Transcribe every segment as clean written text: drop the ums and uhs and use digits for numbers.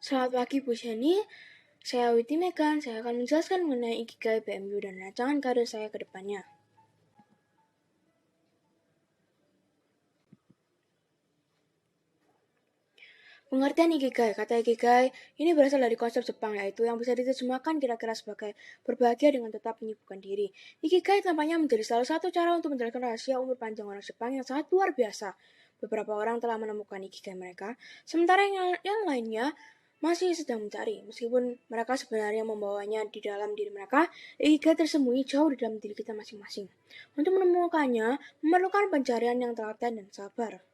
Selamat pagi Bu Jenny, saya Witi Megan. Saya akan menjelaskan mengenai Ikigai, BMU, dan rancangan karir saya ke depannya. Pengertian Ikigai. Kata Ikigai ini berasal dari konsep Jepang, yaitu yang bisa diterjemahkan kira-kira sebagai berbahagia dengan tetap menyibukkan diri. Ikigai tampaknya menjadi salah satu cara untuk menjelaskan rahasia umur panjang orang Jepang yang sangat luar biasa. Beberapa orang telah menemukan Ikigai mereka, sementara yang lainnya masih sedang mencari. Meskipun mereka sebenarnya membawanya di dalam diri mereka, Ikigai tersembunyi jauh di dalam diri kita masing-masing. Untuk menemukannya, memerlukan pencarian yang telaten dan sabar.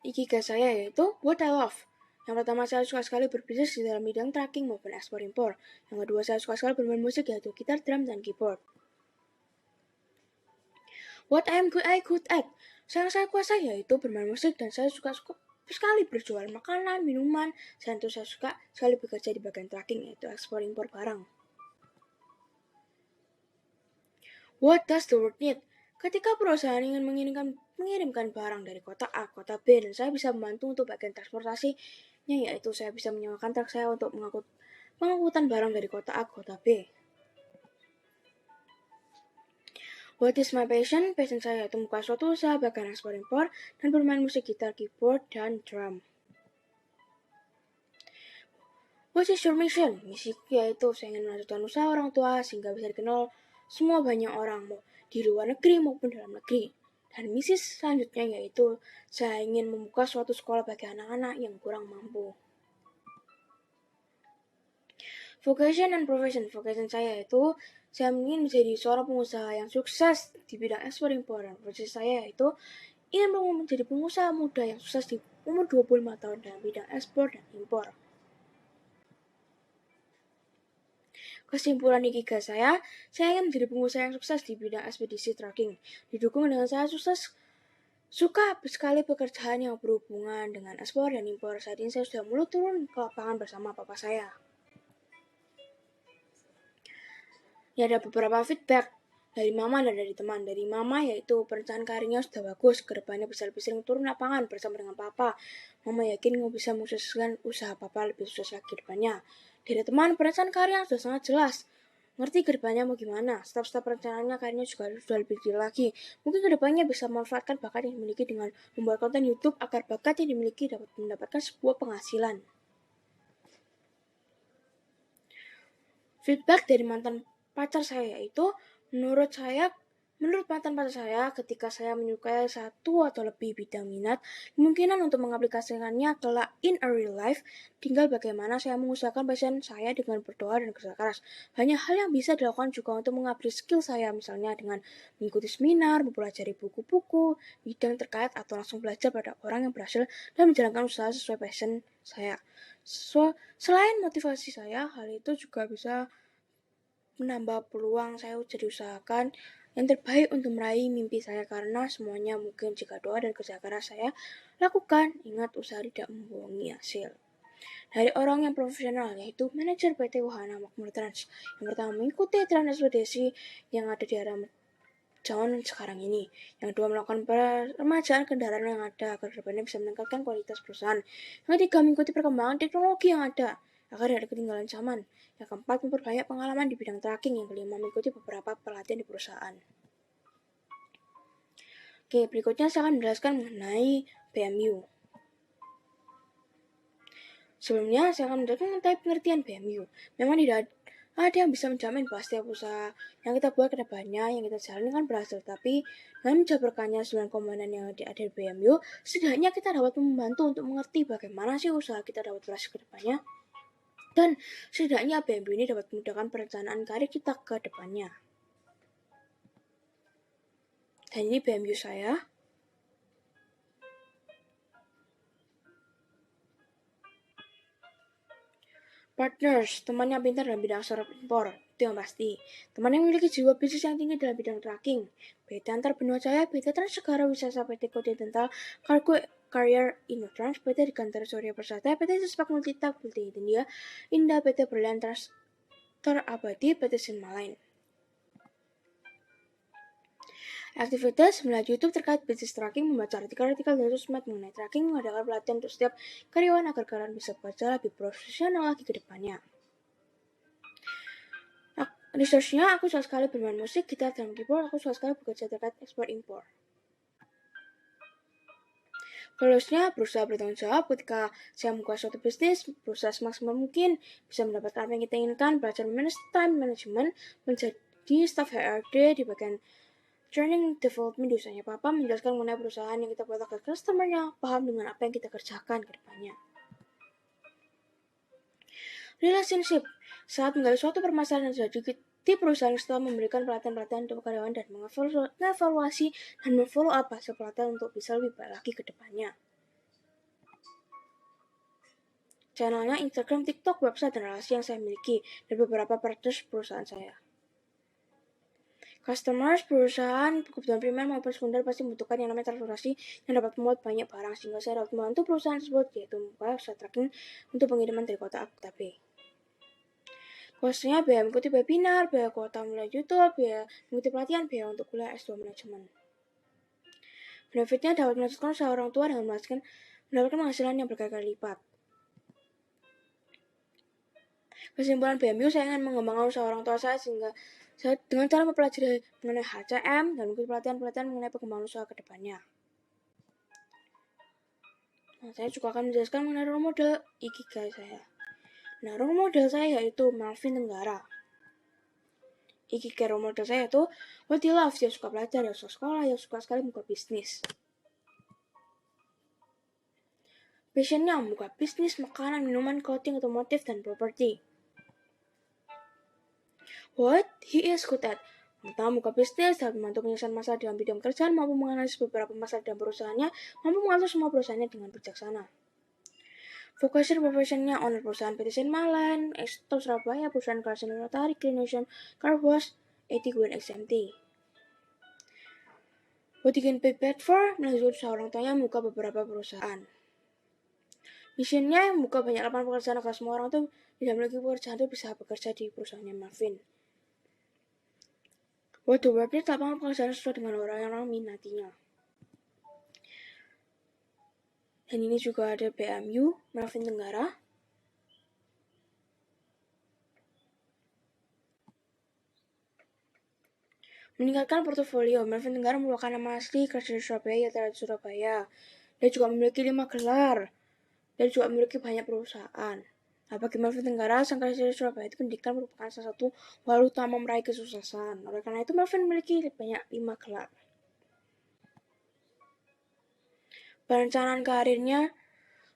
Ikigai saya yaitu what I love. Yang pertama, saya suka sekali berbisnis di dalam bidang tracking maupun ekspor impor. Yang kedua, saya suka sekali bermain musik yaitu gitar, drum, dan keyboard. What I am good at. Yang saya kuasai yaitu bermain musik dan saya suka sekali berjual makanan, minuman, dan saya suka sekali bekerja di bagian tracking yaitu ekspor impor barang. What does the world need? Ketika perusahaan ingin mengirimkan barang dari kota A ke kota B dan saya bisa membantu untuk bagian transportasinya, yaitu saya bisa menyewakan truk saya untuk pengangkutan barang dari kota A ke kota B. What is my passion? Passion saya yaitu membuka suatu usaha bagian ekspor impor dan bermain musik gitar, keyboard, dan drum. What is your mission? Misiku yaitu saya ingin melanjutkan usaha orang tua sehingga bisa dikenal semua banyak orang di luar negeri maupun dalam negeri. Dan misi selanjutnya yaitu saya ingin membuka suatu sekolah bagi anak-anak yang kurang mampu. Vocation and profession. Vocation saya yaitu saya ingin menjadi seorang pengusaha yang sukses di bidang ekspor impor. Dan profesi saya yaitu ingin menjadi pengusaha muda yang sukses di umur 25 tahun dalam bidang ekspor dan impor. Kesimpulan Ikigai saya ingin menjadi pengusaha yang sukses di bidang ekspedisi tracking. Didukung dengan saya suka sekali pekerjaan yang berhubungan dengan ekspor dan impor. Saat ini saya sudah mulai turun ke lapangan bersama papa saya. Ya, ada beberapa feedback dari mama dan dari teman. Dari mama yaitu perencanaan karirnya sudah bagus, kedepannya bisa lebih sering turun lapangan bersama dengan papa. Mama yakin kamu bisa mensukseskan usaha papa lebih sukses lagi kedepannya. Dari teman, perencanaan karirnya sudah sangat jelas. Ngerti kedepannya mau gimana. Step-step perencanaannya karirnya juga sudah lebih detail lagi. Mungkin kedepannya bisa memanfaatkan bakat yang dimiliki dengan membuat konten YouTube agar bakat yang dimiliki dapat mendapatkan sebuah penghasilan. Feedback dari mantan pacar saya yaitu menurut mantan pacar saya, ketika saya menyukai satu atau lebih bidang minat, kemungkinan untuk mengaplikasikannya kelak in a real life tinggal bagaimana saya mengusahakan passion saya dengan berdoa dan kerja keras. Banyak hal yang bisa dilakukan juga untuk mengupgrade skill saya, misalnya dengan mengikuti seminar, mempelajari buku-buku bidang terkait, atau langsung belajar pada orang yang berhasil dan menjalankan usaha sesuai passion saya. Selain motivasi saya, hal itu juga bisa menambah peluang saya jadi usahakan yang terbaik untuk meraih mimpi saya, karena semuanya mungkin jika doa dan kerja keras saya lakukan. Ingat, usaha tidak membohongi hasil. Dari orang yang profesional yaitu manajer PT Wahana Makmur Trans. Yang pertama, mengikuti tren ekspedisi yang ada di era zaman sekarang ini. Yang kedua, melakukan peremajaan kendaraan yang ada agar kedepannya bisa meningkatkan kualitas perusahaan. Yang ketiga, mengikuti perkembangan teknologi yang ada agar tidak ketinggalan zaman. Yang keempat, memperbanyak pengalaman di bidang tracking. Yang kelima, mengikuti beberapa pelatihan di perusahaan. Oke, berikutnya saya akan menjelaskan mengenai BMU. Sebelumnya, saya akan menjelaskan mengenai pengertian BMU. Memang tidak ada yang bisa menjamin bahwa setiap usaha yang kita buat ke depannya, yang kita jalani kan berhasil. Tapi dengan menjabarkannya 9 komponen yang ada di BMU, setidaknya kita dapat membantu untuk mengerti bagaimana sih usaha kita dapat berhasil ke depannya. Dan setidaknya BMU ini dapat memudahkan perencanaan karir kita ke depannya. Dan ini BMU saya. Partners, teman yang pintar dalam bidang ekspor impor, itu yang pasti. Teman yang memiliki jiwa bisnis yang tinggi dalam bidang tracking. PT Antar Benua Jaya, PT Transegara Wisata, PT Continental Cargo Carrier Inotrans, PT Dirgantara Surya Persada, PT Sespak Multitak, PT Indah, PT Berlian Transporter Abadi, PT Sinma Line. Aktivitas melihat YouTube terkait bisnis tracking, membaca artikel-artikel dari sosmed mengenai tracking, mengadakan pelatihan untuk setiap karyawan agar kalian bisa bekerja lebih profesional lagi ke depannya. Researchnya, aku suka sekali bermain musik, gitar, dan keyboard. Aku suka sekali bekerja terkait ekspor-impor. Goalsnya, berusaha bertanggung jawab ketika saya membuka suatu bisnis, berusaha semaksimal mungkin, bisa mendapatkan apa yang kita inginkan, belajar manage time management, menjadi staff HRD di bagian training development di usahanya Papa, menjelaskan mengenai perusahaan yang kita buat agar customer-nya paham dengan apa yang kita kerjakan ke depannya. Relationship, saat menggali suatu permasalahan yang terjadi di perusahaan setelah memberikan pelatihan-pelatihan untuk karyawan dan mengevaluasi dan memfollow up hasil pelatihan untuk bisa lebih baik lagi ke depannya. Channelnya Instagram, TikTok, website, dan relasi yang saya miliki, dan beberapa partners perusahaan saya. Customers, perusahaan, kebutuhan primer maupun sekunder pasti membutuhkan yang namanya transportasi yang dapat memuat banyak barang, sehingga saya dapat membantu perusahaan tersebut, yaitu membuka website tracking untuk pengiriman dari kota A ke kota B. Kosnya biaya mengikuti webinar, biaya kuota mulai YouTube, biaya mengikuti pelatihan, biaya untuk kuliah S2 manajemen. Benefitnya dapat melanjutkan usaha orang tua dengan mendapatkan penghasilan yang berkali-kali lipat. Kesimpulan BMU, saya ingin mengembangkan usaha orang tua saya sehingga saya dengan cara mempelajari mengenai HCM dan mengikuti pelatihan-pelatihan mengenai pengembangan usaha ke depannya. Nah, saya juga akan menjelaskan mengenai role model Ikigai saya. Nah, role model saya yaitu Marvin Tenggara. Ikigai role model saya itu what he loves, dia suka belajar, dia suka sekolah, dia suka sekali membuka bisnis. Passionnya membuka bisnis, makanan, minuman, clothing, otomotif, dan properti. What he is good at. Pertama, buka bisnis, dapat membantu penyelesaian masalah dalam bidang pekerjaan, mampu menganalisis beberapa masalah dalam perusahaannya, mampu mengatur semua perusahaannya dengan bijaksana. Vocation professionnya owner perusahaan PT Sinmalan, Ekspor Surabaya, perusahaan Karsen Notari, Green Ocean, Car Wash, Etiquette XMT. What he can pay back for, melanjutkan usaha orang tuanya membuka beberapa perusahaan. Misinya membuka banyak lapangan pekerjaan agar semua orang itu tidak memiliki pekerjaan itu bisa bekerja di perusahaannya Marvin. What the webnya lapangan pekerjaan sesuai dengan orang-orang minatinya. Dan ini juga ada BMU, Marvin Tenggara. Meningkatkan portofolio, Marvin Tenggara merupakan nama asli kerja di Surabaya, dari Surabaya. Dia juga memiliki 5 gelar. Dan juga memiliki banyak perusahaan. Nah, bagi Marvin Tenggara, sang kerja di Surabaya itu pendidikan merupakan salah satu hal utama meraih kesuksesan. Oleh karena itu, Marvin memiliki banyak 5 gelar. Perencanaan karirnya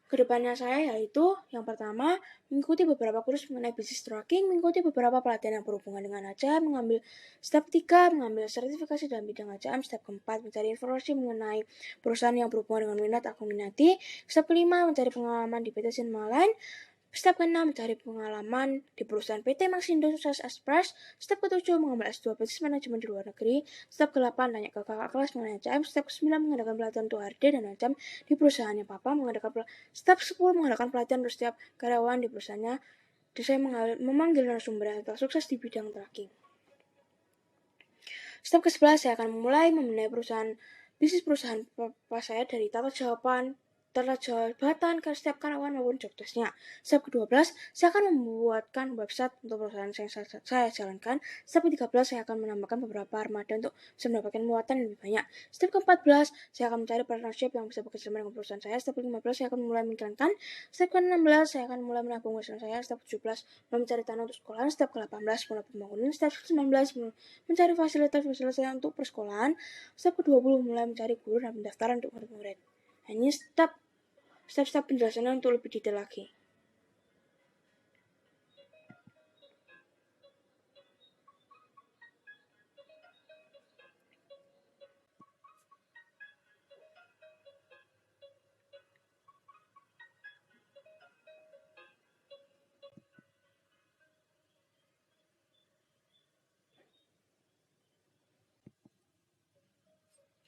kedepannya saya yaitu yang pertama mengikuti beberapa kursus mengenai business tracking, mengikuti beberapa pelatihan yang berhubungan dengan HCM, mengambil step 3, mengambil sertifikasi dalam bidang HCM, step keempat mencari informasi mengenai perusahaan yang berhubungan dengan minat aku minati, step kelima mencari pengalaman di PT Sinmalan, step ke-6 mencari pengalaman di perusahaan PT Maxindo Sukses Express. Step ke-7 mengambil S2 Business Management di luar negeri. Step ke-8 tanya ke kakak kelas mengenai HCM. Step ke-9 mengadakan pelatihan untuk HRD dan HCM di perusahaannya Papa. Step 10 mengadakan pelatihan untuk setiap karyawan di perusahaannya. Dan saya memanggil narasumber yang telah sukses di bidang tracking. Step ke-11 saya akan memulai membenahi bisnis perusahaan Papa saya dari tata jabatan ke setiap karyawan maupun job desk-nya. Step ke-12, saya akan membuatkan website untuk perusahaan yang saya jalankan. Step ke-13, saya akan menambahkan beberapa armada untuk bisa mendapatkan muatan yang lebih banyak. Step ke-14, saya akan mencari partnership yang bisa bekerja sama dengan perusahaan saya. Step ke-15, saya akan mulai mengiklankan. Step ke-16, saya akan mulai menabung uang saya. Step ke-17, mulai mencari tanah untuk sekolah. Step ke-18, mulai pembangunan. Step ke-19, mencari fasilitas saya untuk persekolahan. Step ke-20, mulai mencari guru dan pendaftaran untuk murid-murid. Ini step-step penjelasannya untuk lebih detail lagi.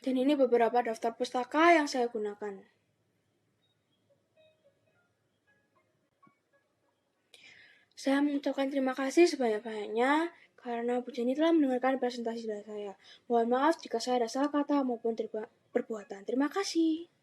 Dan ini beberapa daftar pustaka yang saya gunakan. Saya mengucapkan terima kasih sebanyak-banyaknya karena Bu Jenny telah mendengarkan presentasi dari saya. Mohon maaf jika saya ada salah kata maupun perbuatan. Terima kasih.